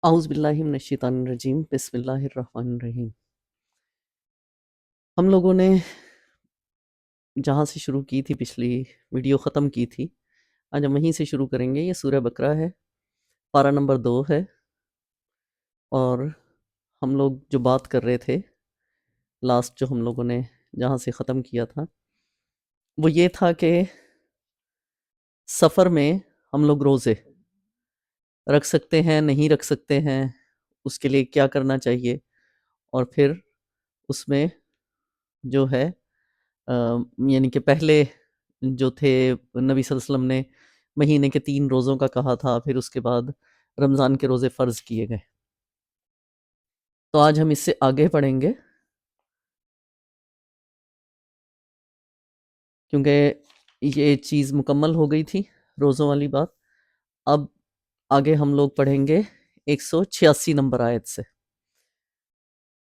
اعوذ باللہ من الشیطان الرجیم، بسم اللہ الرحمن الرحیم۔ ہم لوگوں نے جہاں سے شروع کی تھی، پچھلی ویڈیو ختم کی تھی، آج ہم وہیں سے شروع کریں گے۔ یہ سورہ بقرہ ہے، پارہ نمبر 2 ہے، اور ہم لوگ جو بات کر رہے تھے، لاسٹ جو ہم لوگوں نے جہاں سے ختم کیا تھا، وہ یہ تھا کہ سفر میں ہم لوگ روزے رکھ سکتے ہیں، نہیں رکھ سکتے ہیں، اس کے لیے کیا کرنا چاہیے، اور پھر اس میں جو ہے یعنی کہ پہلے جو تھے نبی صلی اللہ علیہ وسلم نے مہینے کے 3 روزوں کا کہا تھا، پھر اس کے بعد رمضان کے روزے فرض کیے گئے۔ تو آج ہم اس سے آگے پڑھیں گے، کیونکہ یہ چیز مکمل ہو گئی تھی روزوں والی بات۔ اب آگے ہم لوگ پڑھیں گے 186 نمبر آیت سے۔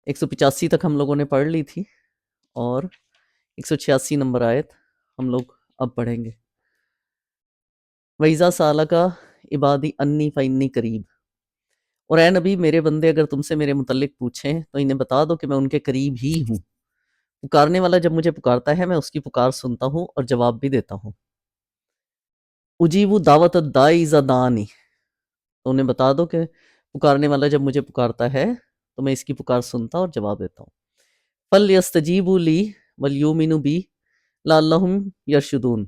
185 تک ہم لوگوں نے پڑھ لی تھی، اور 186 نمبر آیت ہم لوگ اب پڑھیں گے۔ وَإِذَا سَأَلَكَ عِبَادِي أَنِّي فَإِنِّي قَرِيبٌ، اور اے نبی، میرے بندے اگر تم سے میرے متعلق پوچھیں تو انہیں بتا دو کہ میں ان کے قریب ہی ہوں۔ پکارنے والا جب مجھے پکارتا ہے، میں اس کی پکار سنتا ہوں اور جواب بھی دیتا ہوں۔ اجیب دعوت الداعی اذا دعانی، تو انہیں بتا دو کہ پکارنے والا جب مجھے پکارتا ہے تو میں اس کی پکار سنتا اور جواب دیتا ہوں۔ فَلْيَسْتَجِیبُوا لِی وَلْیُؤْمِنُوا بِی لَعَلَّہُمْ یرشدون،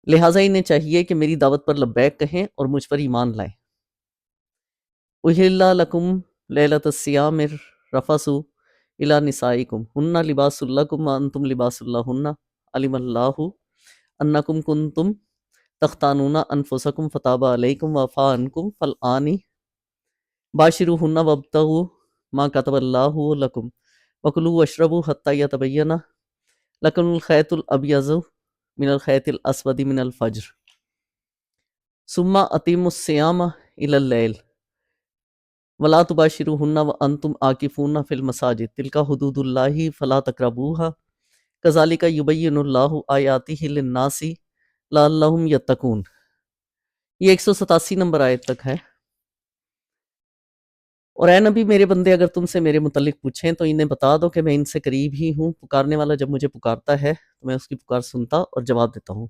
لہٰذا انہیں چاہیے کہ میری دعوت پر لبیک کہیں اور مجھ پر ایمان لائیں۔ اُحِلَّ لَکُمْ لیلۃ الصیام الرفث الی نسائکم ہن لباس لکم وانتم لباس لہن علم اللہ انکم کنتم تختانون انفسکم فتاب علیکم وعفا عنکم فالآن باشروہن وابتغوا ما کتب اللہ لکم وکلوا واشربوا حتی یتبین لکم الخیط الابیض من الخیط الاسود من الفجر ثم اتموا الصیام الی اللیل وَلَا تُبَاشِرُوهُنَّ وَأَنْتُمْ عَاكِفُونَ فِي الْمَسَاجِدِ تِلْكَ حُدُودُ اللَّهِ فَلَا تَقْرَبُوهَا كَذَلِكَ يُبَيِّنُ اللَّهُ آيَاتِهِ لِلنَّاسِ لَعَلَّهُمْ يَتَّقُونَ۔ یہ 187 نمبر آیت تک ہے۔ اور اے نبی، میرے بندے اگر تم سے میرے متعلق پوچھیں تو انہیں بتا دو کہ میں ان سے قریب ہی ہوں۔ پکارنے والا جب مجھے پکارتا ہے تو میں اس کی پکار سنتا اور جواب دیتا ہوں،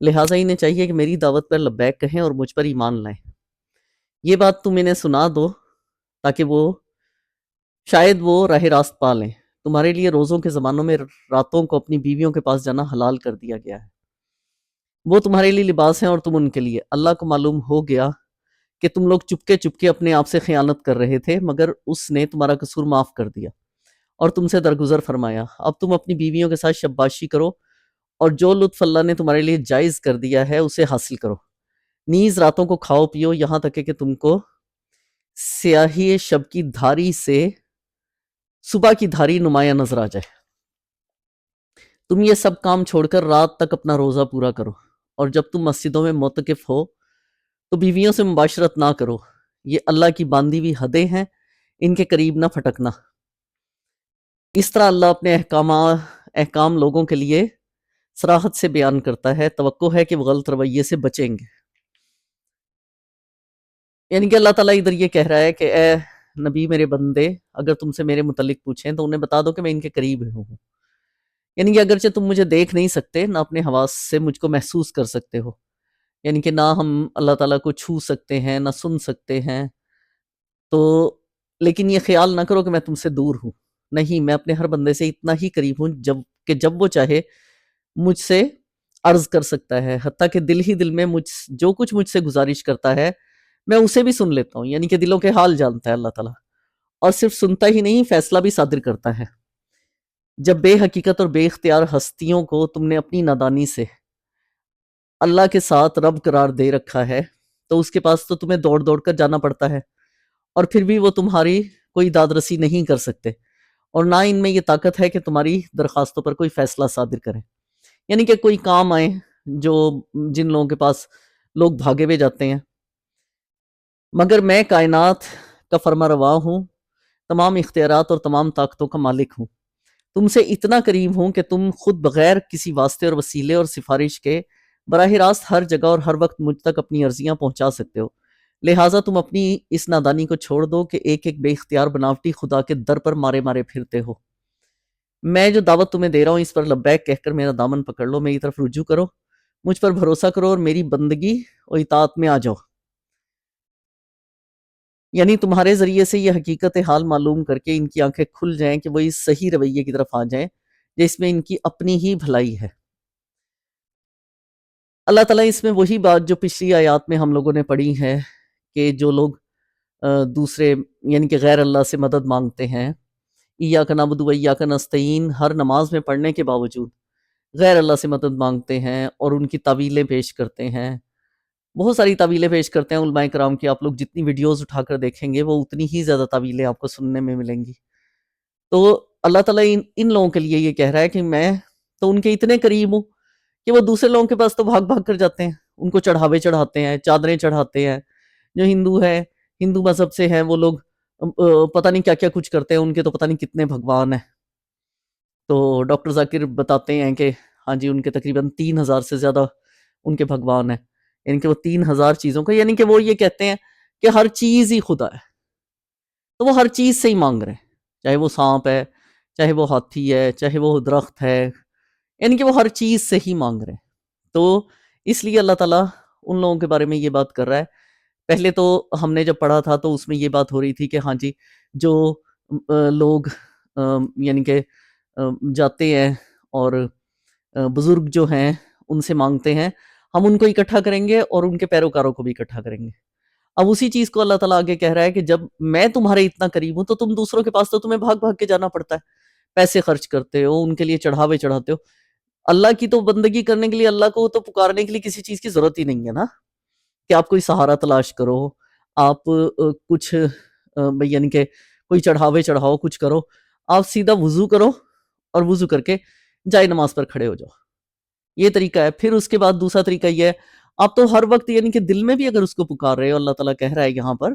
لہٰذا انہیں چاہیے کہ میری دعوت پر لبیک کہیں اور مجھ پر ایمان لائیں۔ یہ بات تم انہیں سنا دو تاکہ وہ شاید وہ راہ راست پا لیں۔ تمہارے لیے روزوں کے زمانوں میں راتوں کو اپنی بیویوں کے پاس جانا حلال کر دیا گیا ہے۔ وہ تمہارے لیے لباس ہیں اور تم ان کے لیے۔ اللہ کو معلوم ہو گیا کہ تم لوگ چپکے چپکے اپنے آپ سے خیانت کر رہے تھے، مگر اس نے تمہارا قصور معاف کر دیا اور تم سے درگزر فرمایا۔ اب تم اپنی بیویوں کے ساتھ شباشی کرو اور جو لطف اللہ نے تمہارے لیے جائز کر دیا ہے اسے حاصل کرو۔ نیز راتوں کو کھاؤ پیو، یہاں تک کہ تم کو سیاہی شب کی دھاری سے صبح کی دھاری نمایاں نظر آ جائے۔ تم یہ سب کام چھوڑ کر رات تک اپنا روزہ پورا کرو، اور جب تم مسجدوں میں معتکف ہو تو بیویوں سے مباشرت نہ کرو، یہ اللہ کی باندھی ہوئی حدیں ہیں، ان کے قریب نہ پھٹکنا۔ اس طرح اللہ اپنے احکام لوگوں کے لیے صراحت سے بیان کرتا ہے، توقع ہے کہ وہ غلط رویے سے بچیں گے۔ یعنی کہ اللہ تعالیٰ ادھر یہ کہہ رہا ہے کہ اے نبی، میرے بندے اگر تم سے میرے متعلق پوچھیں تو انہیں بتا دو کہ میں ان کے قریب ہوں۔ یعنی کہ اگرچہ تم مجھے دیکھ نہیں سکتے، نہ اپنے حواس سے مجھ کو محسوس کر سکتے ہو، یعنی کہ نہ ہم اللہ تعالیٰ کو چھو سکتے ہیں، نہ سن سکتے ہیں، تو لیکن یہ خیال نہ کرو کہ میں تم سے دور ہوں۔ نہیں، میں اپنے ہر بندے سے اتنا ہی قریب ہوں جب وہ چاہے مجھ سے عرض کر سکتا ہے، حتیٰ کہ دل ہی دل میں جو کچھ مجھ سے گزارش کرتا ہے میں اسے بھی سن لیتا ہوں۔ یعنی کہ دلوں کے حال جانتا ہے اللہ تعالیٰ، اور صرف سنتا ہی نہیں، فیصلہ بھی صادر کرتا ہے۔ جب بے حقیقت اور بے اختیار ہستیوں کو تم نے اپنی نادانی سے اللہ کے ساتھ رب قرار دے رکھا ہے تو اس کے پاس تو تمہیں دوڑ دوڑ کر جانا پڑتا ہے، اور پھر بھی وہ تمہاری کوئی داد رسی نہیں کر سکتے، اور نہ ان میں یہ طاقت ہے کہ تمہاری درخواستوں پر کوئی فیصلہ صادر کریں۔ یعنی کہ کوئی کام آئے جن لوگوں کے پاس لوگ بھاگے ہوئے جاتے ہیں، مگر میں کائنات کا فرما روا ہوں، تمام اختیارات اور تمام طاقتوں کا مالک ہوں، تم سے اتنا قریب ہوں کہ تم خود بغیر کسی واسطے اور وسیلے اور سفارش کے براہ راست ہر جگہ اور ہر وقت مجھ تک اپنی عرضیاں پہنچا سکتے ہو۔ لہٰذا تم اپنی اس نادانی کو چھوڑ دو کہ ایک ایک بے اختیار بناوٹی خدا کے در پر مارے مارے پھرتے ہو۔ میں جو دعوت تمہیں دے رہا ہوں اس پر لبیک کہہ کر میرا دامن پکڑ لو، میری طرف رجوع کرو، مجھ پر بھروسہ کرو اور میری بندگی اور اطاعت میں آ جاؤ۔ یعنی تمہارے ذریعے سے یہ حقیقت حال معلوم کر کے ان کی آنکھیں کھل جائیں کہ وہ اس صحیح رویے کی طرف آ جائیں جس میں ان کی اپنی ہی بھلائی ہے۔ اللہ تعالیٰ اس میں وہی بات جو پچھلی آیات میں ہم لوگوں نے پڑھی ہے کہ جو لوگ دوسرے یعنی کہ غیر اللہ سے مدد مانگتے ہیں، ایاک نعبد و ایاک نستعین، ہر نماز میں پڑھنے کے باوجود غیر اللہ سے مدد مانگتے ہیں اور ان کی تعویلیں پیش کرتے ہیں، بہت ساری تعویلیں پیش کرتے ہیں علماء کرام کی۔ آپ لوگ جتنی ویڈیوز اٹھا کر دیکھیں گے وہ اتنی ہی زیادہ تعویلیں آپ کو سننے میں ملیں گی۔ تو اللہ تعالیٰ ان لوگوں کے لیے یہ کہہ رہا ہے کہ میں تو ان کے اتنے قریب ہوں کہ وہ دوسرے لوگوں کے پاس تو بھاگ بھاگ کر جاتے ہیں، ان کو چڑھاوے چڑھاتے ہیں، چادریں چڑھاتے ہیں۔ جو ہندو ہے، ہندو مذہب سے ہیں، وہ لوگ پتہ نہیں کیا کیا کچھ کرتے ہیں، ان کے تو پتہ نہیں کتنے بھگوان ہیں۔ تو ڈاکٹر ذاکر بتاتے ہیں کہ ہاں جی ان کے تقریباً 3000 سے زیادہ ان کے بھگوان ہیں، یعنی کہ وہ 3000 چیزوں کا، یعنی کہ وہ یہ کہتے ہیں کہ ہر چیز ہی خدا ہے، تو وہ ہر چیز سے ہی مانگ رہے ہیں، چاہے وہ سانپ ہے، چاہے وہ ہاتھی ہے، چاہے وہ درخت ہے، یعنی کہ وہ ہر چیز سے ہی مانگ رہے ہیں۔ تو اس لیے اللہ تعالیٰ ان لوگوں کے بارے میں یہ بات کر رہا ہے۔ پہلے تو ہم نے جب پڑھا تھا تو اس میں یہ بات ہو رہی تھی کہ ہاں جی جو لوگ یعنی کہ جاتے ہیں اور بزرگ جو ہیں ان سے مانگتے ہیں، ہم ان کو اکٹھا کریں گے اور ان کے پیروکاروں کو بھی اکٹھا کریں گے۔ اب اسی چیز کو اللہ تعالیٰ آگے کہہ رہا ہے کہ جب میں تمہارے اتنا قریب ہوں تو تم دوسروں کے پاس تو تمہیں بھاگ بھاگ کے جانا پڑتا ہے، پیسے خرچ کرتے ہو، ان کے لیے چڑھاوے چڑھاتے ہو۔ اللہ کی تو بندگی کرنے کے لیے، اللہ کو تو پکارنے کے لیے کسی چیز کی ضرورت ہی نہیں ہے نا، کہ آپ کوئی سہارا تلاش کرو، آپ کچھ یعنی کہ کوئی چڑھاوے چڑھاؤ، کچھ کرو۔ آپ سیدھا وضو کرو اور وضو کر کے جائے نماز پر کھڑے ہو جاؤ، یہ طریقہ ہے۔ پھر اس کے بعد دوسرا طریقہ یہ ہے، آپ تو ہر وقت یعنی کہ دل میں بھی اگر اس کو پکار رہے ہو، اللہ تعالیٰ کہہ رہا ہے یہاں پر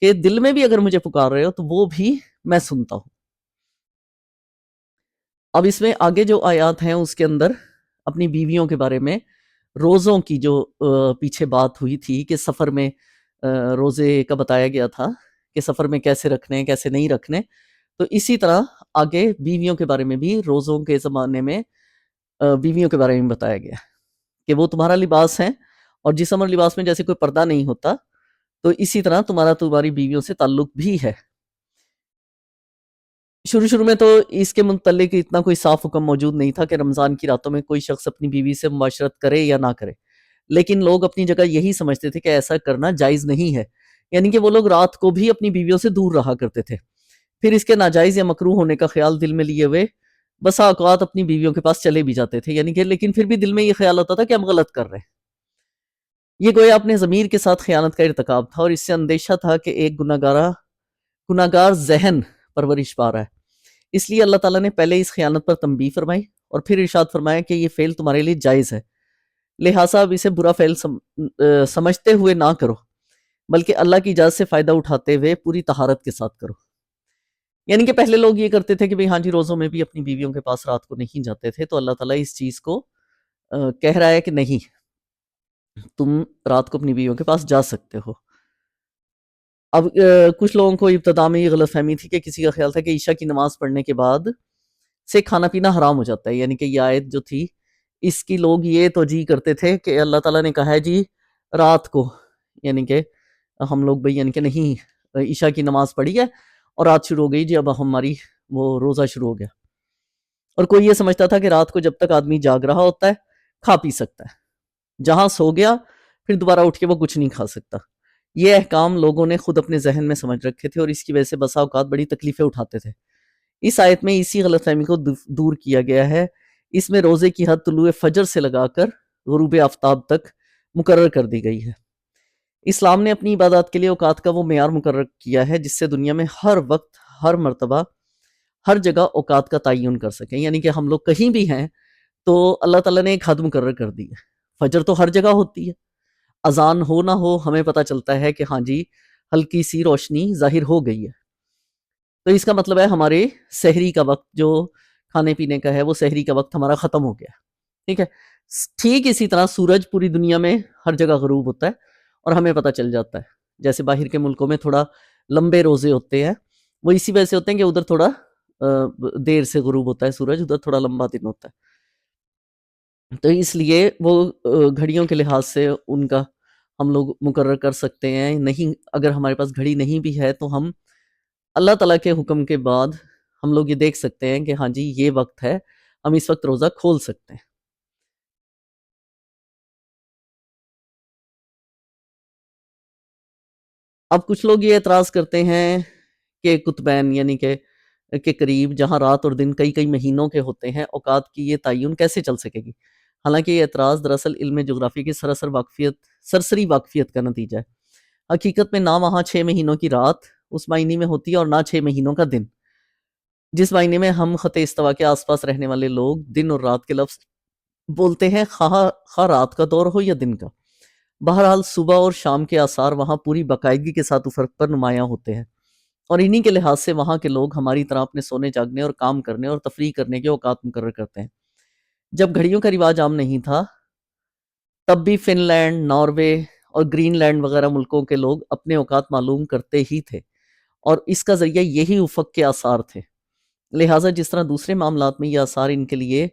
کہ دل میں بھی اگر مجھے پکار رہے ہو تو وہ بھی میں سنتا ہوں۔ اب اس میں آگے جو آیات ہیں اس کے اندر اپنی بیویوں کے بارے میں روزوں کی جو پیچھے بات ہوئی تھی کہ سفر میں روزے کا بتایا گیا تھا کہ سفر میں کیسے رکھنے کیسے نہیں رکھنے، تو اسی طرح آگے بیویوں کے بارے میں بھی روزوں کے زمانے میں بیویوں کے بارے میں بتایا گیا کہ وہ تمہارا لباس ہیں، اور جسم اور لباس میں جیسے کوئی پردہ نہیں ہوتا تو اسی طرح تمہاری بیویوں سے تعلق بھی ہے۔ شروع میں تو اس کے متعلق اتنا کوئی صاف حکم موجود نہیں تھا کہ رمضان کی راتوں میں کوئی شخص اپنی بیوی سے معاشرت کرے یا نہ کرے، لیکن لوگ اپنی جگہ یہی سمجھتے تھے کہ ایسا کرنا جائز نہیں ہے، یعنی کہ وہ لوگ رات کو بھی اپنی بیویوں سے دور رہا کرتے تھے۔ پھر اس کے ناجائز یا مکروہ ہونے کا خیال دل میں لیے ہوئے بسا اوقات اپنی بیویوں کے پاس چلے بھی جاتے تھے، یعنی کہ لیکن پھر بھی دل میں یہ خیال ہوتا تھا کہ ہم غلط کر رہے ہیں۔ یہ گویا اپنے ضمیر کے ساتھ خیانت کا ارتکاب تھا، اور اس سے اندیشہ تھا کہ ایک گناہگار ذہن پرورش پا رہا ہے۔ اس لیے اللہ تعالیٰ نے پہلے اس خیانت پر تنبیہ فرمائی اور پھر ارشاد فرمایا کہ یہ فعل تمہارے لیے جائز ہے، لہٰذا اب اسے برا فعل سمجھتے ہوئے نہ کرو، بلکہ اللہ کی اجازت سے فائدہ اٹھاتے ہوئے پوری طہارت کے ساتھ کرو۔ یعنی کہ پہلے لوگ یہ کرتے تھے کہ ہاں جی روزوں میں بھی اپنی بیویوں کے پاس رات کو نہیں جاتے تھے، تو اللہ تعالیٰ اس چیز کو کہہ رہا ہے کہ نہیں، تم رات کو اپنی بیویوں کے پاس جا سکتے ہو۔ اب کچھ لوگوں کو ابتدا میں یہ غلط فہمی تھی کہ کسی کا خیال تھا کہ عشاء کی نماز پڑھنے کے بعد سے کھانا پینا حرام ہو جاتا ہے، یعنی کہ یہ آیت جو تھی اس کی لوگ یہ توجیہ کرتے تھے کہ اللہ تعالیٰ نے کہا ہے جی رات کو، یعنی کہ ہم لوگ بھائی یعنی کہ نہیں، عشاء کی نماز پڑھی ہے اور رات شروع ہو گئی جی، اب ہماری وہ روزہ شروع ہو گیا۔ اور کوئی یہ سمجھتا تھا کہ رات کو جب تک آدمی جاگ رہا ہوتا ہے کھا پی سکتا ہے، جہاں سو گیا پھر دوبارہ اٹھ کے وہ کچھ نہیں کھا سکتا۔ یہ احکام لوگوں نے خود اپنے ذہن میں سمجھ رکھے تھے اور اس کی وجہ سے بسا اوقات بڑی تکلیفیں اٹھاتے تھے۔ اس آیت میں اسی غلط فہمی کو دور کیا گیا ہے۔ اس میں روزے کی حد طلوع فجر سے لگا کر غروب آفتاب تک مقرر کر دی گئی ہے۔ اسلام نے اپنی عبادات کے لیے اوقات کا وہ معیار مقرر کیا ہے جس سے دنیا میں ہر وقت، ہر مرتبہ، ہر جگہ اوقات کا تعین کر سکیں، یعنی کہ ہم لوگ کہیں بھی ہیں تو اللہ تعالیٰ نے ایک حد مقرر کر دی ہے۔ فجر تو ہر جگہ ہوتی ہے، اذان ہو نہ ہو ہمیں پتہ چلتا ہے کہ ہاں جی ہلکی سی روشنی ظاہر ہو گئی ہے، تو اس کا مطلب ہے ہمارے سحری کا وقت جو کھانے پینے کا ہے وہ سحری کا وقت ہمارا ختم ہو گیا، ٹھیک ہے۔ ٹھیک اسی طرح سورج پوری دنیا میں ہر جگہ غروب ہوتا ہے اور ہمیں پتہ چل جاتا ہے جیسے باہر کے ملکوں میں تھوڑا لمبے روزے ہوتے ہیں، وہ اسی وجہ سے ہوتے ہیں کہ ادھر تھوڑا دیر سے غروب ہوتا ہے سورج، ادھر تھوڑا لمبا دن ہوتا ہے، تو اس لیے وہ گھڑیوں کے لحاظ سے ان کا ہم لوگ مقرر کر سکتے ہیں۔ نہیں، اگر ہمارے پاس گھڑی نہیں بھی ہے تو ہم اللہ تعالیٰ کے حکم کے بعد ہم لوگ یہ دیکھ سکتے ہیں کہ ہاں جی یہ وقت ہے، ہم اس وقت روزہ کھول سکتے ہیں۔ اب کچھ لوگ یہ اعتراض کرتے ہیں کہ قطبین یعنی کہ کے قریب جہاں رات اور دن کئی کئی مہینوں کے ہوتے ہیں، اوقات کی یہ تعین کیسے چل سکے گی؟ حالانکہ یہ اعتراض دراصل علم جغرافی کی سرسری واقفیت کا نتیجہ ہے۔ حقیقت میں نہ وہاں 6 مہینوں کی رات اس معنی میں ہوتی ہے اور نہ 6 مہینوں کا دن، جس معنی میں ہم خط استوا کے آس پاس رہنے والے لوگ دن اور رات کے لفظ بولتے ہیں، خواہ رات کا دور ہو یا دن کا۔ بہرحال صبح اور شام کے آثار وہاں پوری باقاعدگی کے ساتھ افق پر نمایاں ہوتے ہیں، اور انہی کے لحاظ سے وہاں کے لوگ ہماری طرح اپنے سونے جاگنے اور کام کرنے اور تفریح کرنے کے اوقات مقرر کرتے ہیں۔ جب گھڑیوں کا رواج عام نہیں تھا تب بھی فن لینڈ، ناروے اور گرین لینڈ وغیرہ ملکوں کے لوگ اپنے اوقات معلوم کرتے ہی تھے، اور اس کا ذریعہ یہی افق کے آثار تھے۔ لہٰذا جس طرح دوسرے معاملات میں یہ آثار ان کے لیے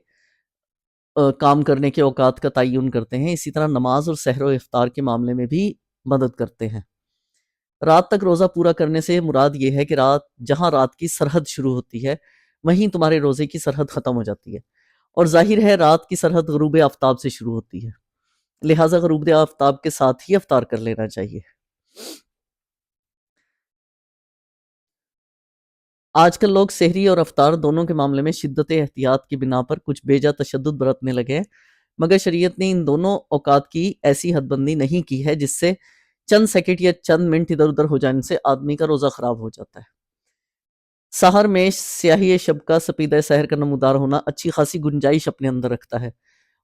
کام کرنے کے اوقات کا تعین کرتے ہیں، اسی طرح نماز اور سحر و افطار کے معاملے میں بھی مدد کرتے ہیں۔ رات تک روزہ پورا کرنے سے مراد یہ ہے کہ جہاں رات کی سرحد شروع ہوتی ہے وہیں تمہارے روزے کی سرحد ختم ہو جاتی ہے، اور ظاہر ہے رات کی سرحد غروب آفتاب سے شروع ہوتی ہے، لہٰذا غروب آفتاب کے ساتھ ہی افطار کر لینا چاہیے۔ آج کل لوگ سحری اور افطار دونوں کے معاملے میں شدت احتیاط کی بنا پر کچھ بیجا تشدد برتنے لگے ہیں، مگر شریعت نے ان دونوں اوقات کی ایسی حد بندی نہیں کی ہے جس سے چند سیکنڈ یا چند منٹ ادھر ادھر ہو جانے سے آدمی کا روزہ خراب ہو جاتا ہے۔ سحر میں سیاہی شب کا سپیدہ سحر کا نمودار ہونا اچھی خاصی گنجائش اپنے اندر رکھتا ہے،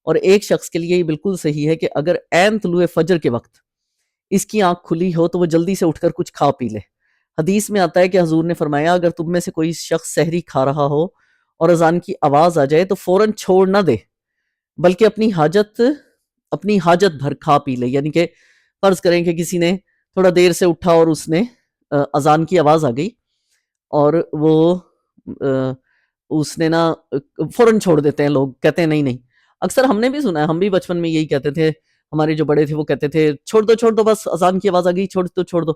اور ایک شخص کے لیے یہ بالکل صحیح ہے کہ اگر عین طلوع فجر کے وقت اس کی آنکھ کھلی ہو تو وہ جلدی سے اٹھ کر کچھ کھا پی لے۔ حدیث میں آتا ہے کہ حضور نے فرمایا اگر تم میں سے کوئی شخص سحری کھا رہا ہو اور اذان کی آواز آ جائے تو فوراً چھوڑ نہ دے، بلکہ اپنی حاجت بھر کھا پی لے۔ یعنی کہ فرض کریں کہ کسی نے تھوڑا دیر سے اٹھا اور اس نے اذان کی آواز آ گئی اور وہ اس نے نا فوراً چھوڑ دیتے ہیں، لوگ کہتے ہیں نہیں نہیں، اکثر ہم نے بھی سنا ہے، ہم بھی بچپن میں یہی کہتے تھے، ہمارے جو بڑے تھے وہ کہتے تھے چھوڑ دو بس اذان کی آواز آ گئی، چھوڑ دو،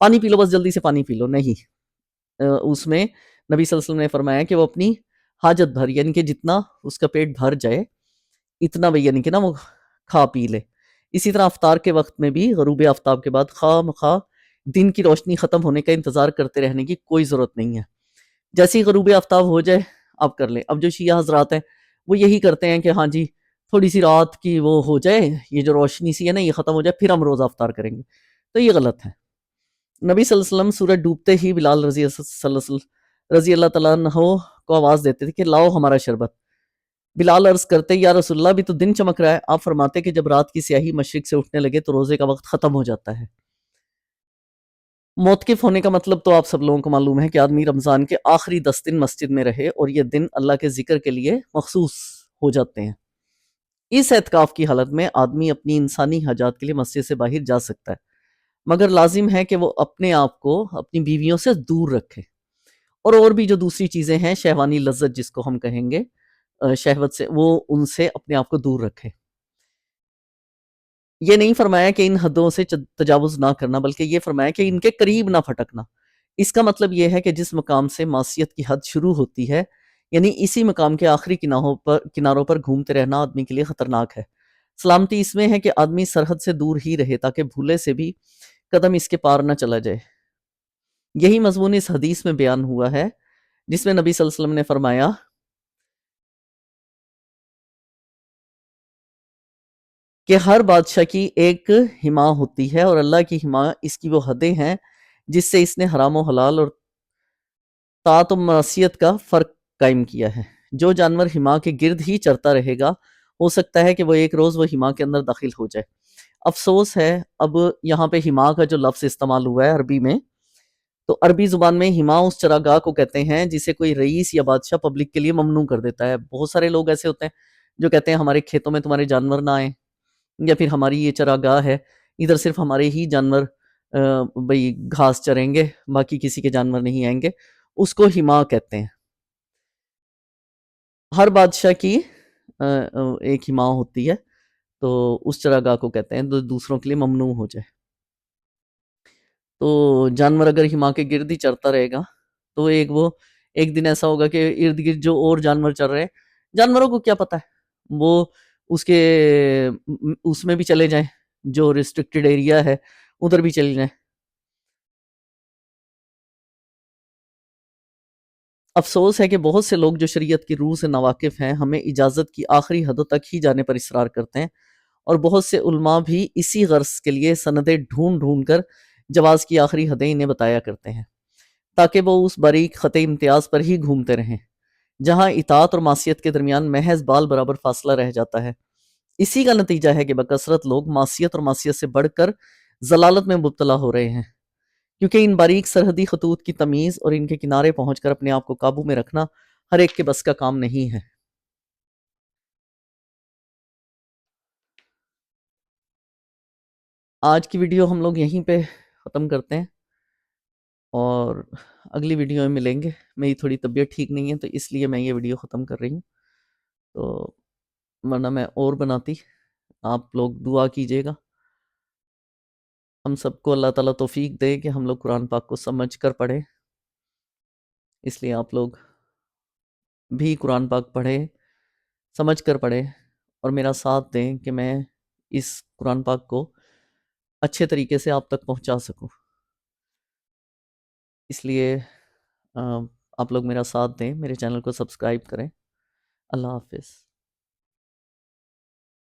پانی پی لو، بس جلدی سے پانی پی لو۔ نہیں، اس میں نبی صلی اللہ علیہ وسلم نے فرمایا کہ وہ اپنی حاجت بھر، یعنی کہ جتنا اس کا پیٹ بھر جائے اتنا بھی، یعنی کہ نا وہ کھا پی لے۔ اسی طرح افطار کے وقت میں بھی غروب آفتاب کے بعد خواہ مخواہ دن کی روشنی ختم ہونے کا انتظار کرتے رہنے کی کوئی ضرورت نہیں ہے، جیسے ہی غروب آفتاب ہو جائے آپ کر لیں۔ اب جو شیعہ حضرات ہیں وہ یہی کرتے ہیں کہ ہاں جی تھوڑی سی رات کی وہ ہو جائے، یہ جو روشنی سی ہے نا یہ ختم ہو جائے پھر ہم روزہ افطار کریں گے، تو یہ غلط ہے۔ نبی صلی اللہ علیہ وسلم سورج ڈوبتے ہی بلال رضی اللہ تعالیٰ عنہ کو آواز دیتے تھے کہ لاؤ ہمارا شربت۔ بلال عرض کرتے یا رسول اللہ بھی تو دن چمک رہا ہے، آپ فرماتے کہ جب رات کی سیاہی مشرق سے اٹھنے لگے تو روزے کا وقت ختم ہو جاتا ہے۔ موتقف ہونے کا مطلب تو آپ سب لوگوں کو معلوم ہے کہ آدمی رمضان کے آخری 10 دن مسجد میں رہے، اور یہ دن اللہ کے ذکر کے لیے مخصوص ہو جاتے ہیں۔ اس اعتکاف کی حالت میں آدمی اپنی انسانی حاجات کے لیے مسجد سے باہر جا سکتا ہے، مگر لازم ہے کہ وہ اپنے آپ کو اپنی بیویوں سے دور رکھے، اور بھی جو دوسری چیزیں ہیں شہوانی لذت جس کو ہم کہیں گے شہوت سے، وہ ان سے اپنے آپ کو دور رکھے۔ یہ نہیں فرمایا کہ ان حدوں سے تجاوز نہ کرنا، بلکہ یہ فرمایا کہ ان کے قریب نہ پھٹکنا۔ اس کا مطلب یہ ہے کہ جس مقام سے معصیت کی حد شروع ہوتی ہے، یعنی اسی مقام کے آخری کناروں پر گھومتے رہنا آدمی کے لیے خطرناک ہے۔ سلامتی اس میں ہے کہ آدمی سرحد سے دور ہی رہے تاکہ بھولے سے بھی قدم اس کے پار نہ چلا جائے۔ یہی مضمون اس حدیث میں بیان ہوا ہے جس میں نبی صلی اللہ علیہ وسلم نے فرمایا کہ ہر بادشاہ کی ایک حما ہوتی ہے، اور اللہ کی حما اس کی وہ حدیں ہیں جس سے اس نے حرام و حلال اور طاعت و معصیت کا فرق قائم کیا ہے۔ جو جانور حما کے گرد ہی چرتا رہے گا ہو سکتا ہے کہ وہ ایک روز وہ حما کے اندر داخل ہو جائے۔ افسوس ہے اب یہاں پہ حما کا جو لفظ استعمال ہوا ہے عربی میں، تو عربی زبان میں حما اس چراگاہ کو کہتے ہیں جسے کوئی رئیس یا بادشاہ پبلک کے لیے ممنوع کر دیتا ہے۔ بہت سارے لوگ ایسے ہوتے ہیں جو کہتے ہیں ہمارے کھیتوں میں تمہارے جانور نہ آئیں، یا پھر ہماری یہ چراگاہ ہے ادھر صرف ہمارے ہی جانور بھئی گھاس چریں گے، باقی کسی کے جانور نہیں آئیں گے، اس کو ہما کہتے ہیں۔ ہر بادشاہ کی ایک ہما ہوتی ہے، تو اس چراگاہ کو کہتے ہیں جو دوسروں کے لیے ممنوع ہو جائے۔ تو جانور اگر ہما کے گرد ہی چرتا رہے گا تو ایک دن ایسا ہوگا کہ ارد گرد جو اور جانور چر رہے ہیں، جانوروں کو کیا پتا ہے، وہ اس میں بھی چلے جائیں، جو ریسٹرکٹڈ ایریا ہے ادھر بھی چلے جائیں۔ افسوس ہے کہ بہت سے لوگ جو شریعت کی روح سے ناواقف ہیں ہمیں اجازت کی آخری حدوں تک ہی جانے پر اصرار کرتے ہیں، اور بہت سے علماء بھی اسی غرض کے لیے سندیں ڈھونڈ ڈھونڈ کر جواز کی آخری حدیں انہیں بتایا کرتے ہیں، تاکہ وہ اس باریک خط امتیاز پر ہی گھومتے رہیں جہاں اطاعت اور معصیت کے درمیان محض بال برابر فاصلہ رہ جاتا ہے۔ اسی کا نتیجہ ہے کہ بکثرت لوگ معصیت اور معصیت سے بڑھ کر ضلالت میں مبتلا ہو رہے ہیں، کیونکہ ان باریک سرحدی خطوط کی تمیز اور ان کے کنارے پہنچ کر اپنے آپ کو قابو میں رکھنا ہر ایک کے بس کا کام نہیں ہے۔ آج کی ویڈیو ہم لوگ یہیں پہ ختم کرتے ہیں، اور اگلی ویڈیو میں ملیں گے۔ میری تھوڑی طبیعت ٹھیک نہیں ہے تو اس لیے میں یہ ویڈیو ختم کر رہی ہوں، تو ورنہ میں اور بناتی۔ آپ لوگ دعا کیجئے گا، ہم سب کو اللہ تعالیٰ توفیق دے کہ ہم لوگ قرآن پاک کو سمجھ کر پڑھیں، اس لیے آپ لوگ بھی قرآن پاک پڑھیں، سمجھ کر پڑھیں، اور میرا ساتھ دیں کہ میں اس قرآن پاک کو اچھے طریقے سے آپ تک پہنچا سکوں۔ اس لیے آپ لوگ میرا ساتھ دیں، میرے چینل کو سبسکرائب کریں۔ اللہ حافظ۔